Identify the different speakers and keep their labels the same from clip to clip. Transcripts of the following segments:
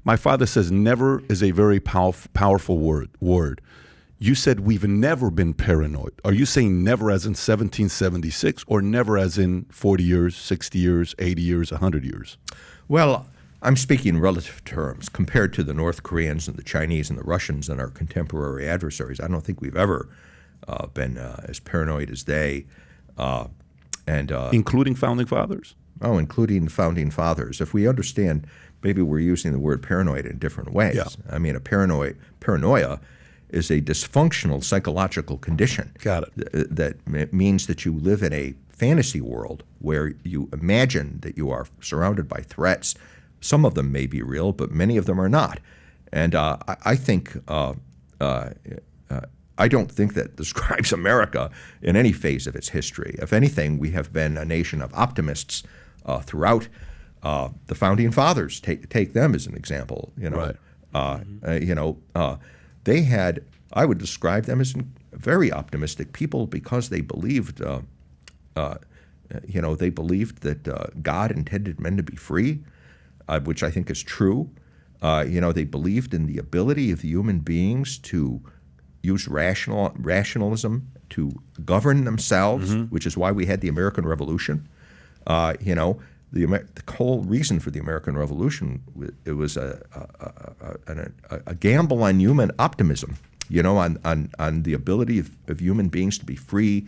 Speaker 1: My father says never is a very powerful word. You said we've never been paranoid. Are you saying never as in 1776 or never as in 40 years, 60 years, 80 years, 100 years?
Speaker 2: Well, I'm speaking in relative terms. Compared to the North Koreans and the Chinese and the Russians and our contemporary adversaries, I don't think we've ever been as paranoid as they.
Speaker 1: Including founding fathers?
Speaker 2: Oh, including founding fathers. If we understand, maybe we're using the word paranoid in different ways.
Speaker 1: Yeah.
Speaker 2: I mean, paranoia is a dysfunctional psychological condition.
Speaker 1: Got it.
Speaker 2: That means that you live in a fantasy world where you imagine that you are surrounded by threats. Some of them may be real, but many of them are not. And I think I don't think that describes America in any phase of its history. If anything, we have been a nation of optimists throughout. The founding fathers, take them as an example.
Speaker 1: Right.
Speaker 2: They had, I would describe them as very optimistic people because they believed, they believed that God intended men to be free, which I think is true. They believed in the ability of human beings to use rationalism to govern themselves, which is why we had the American Revolution. The whole reason for the American Revolution, it was a gamble on human optimism, on the ability of human beings to be free,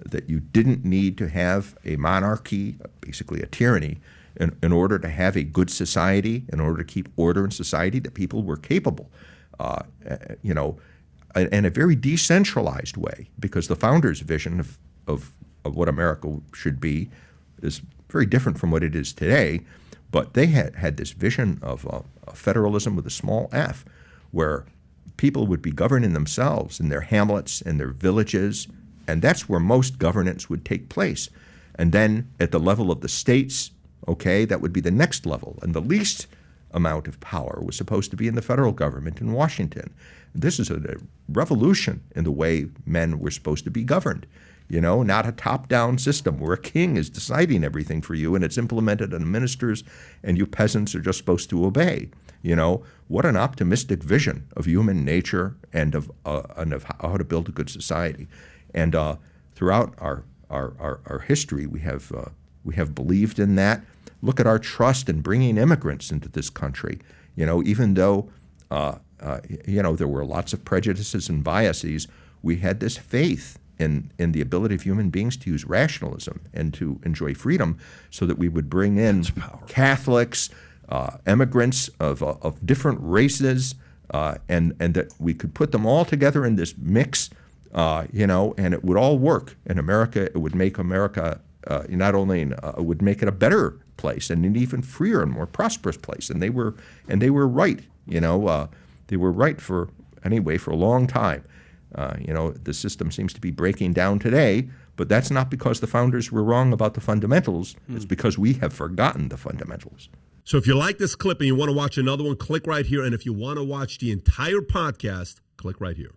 Speaker 2: that you didn't need to have a monarchy, basically a tyranny, in order to have a good society, in order to keep order in society, that people were capable, in a very decentralized way, because the founders' vision of what America should be is very different from what it is today. But they had this vision of a federalism with a small f, where people would be governing themselves in their hamlets and their villages, and that's where most governance would take place. And then at the level of the states, that would be the next level. And the least amount of power was supposed to be in the federal government in Washington. This is a revolution in the way men were supposed to be governed. Not a top-down system where a king is deciding everything for you and it's implemented on ministers and you peasants are just supposed to obey. What an optimistic vision of human nature and of how to build a good society. And throughout our history, we have believed in that. Look at our trust in bringing immigrants into this country. Even though there were lots of prejudices and biases, we had this faith in the ability of human beings to use rationalism and to enjoy freedom, so that we would bring in Catholics, immigrants of different races, and that we could put them all together in this mix, and it would all work. And America, it would make America not only it would make it a better place and an even freer and more prosperous place. And they were right. They were right for a long time. The system seems to be breaking down today, but that's not because the founders were wrong about the fundamentals. It's because we have forgotten the fundamentals.
Speaker 3: So if you like this clip and you want to watch another one, click right here. And if you want to watch the entire podcast, click right here.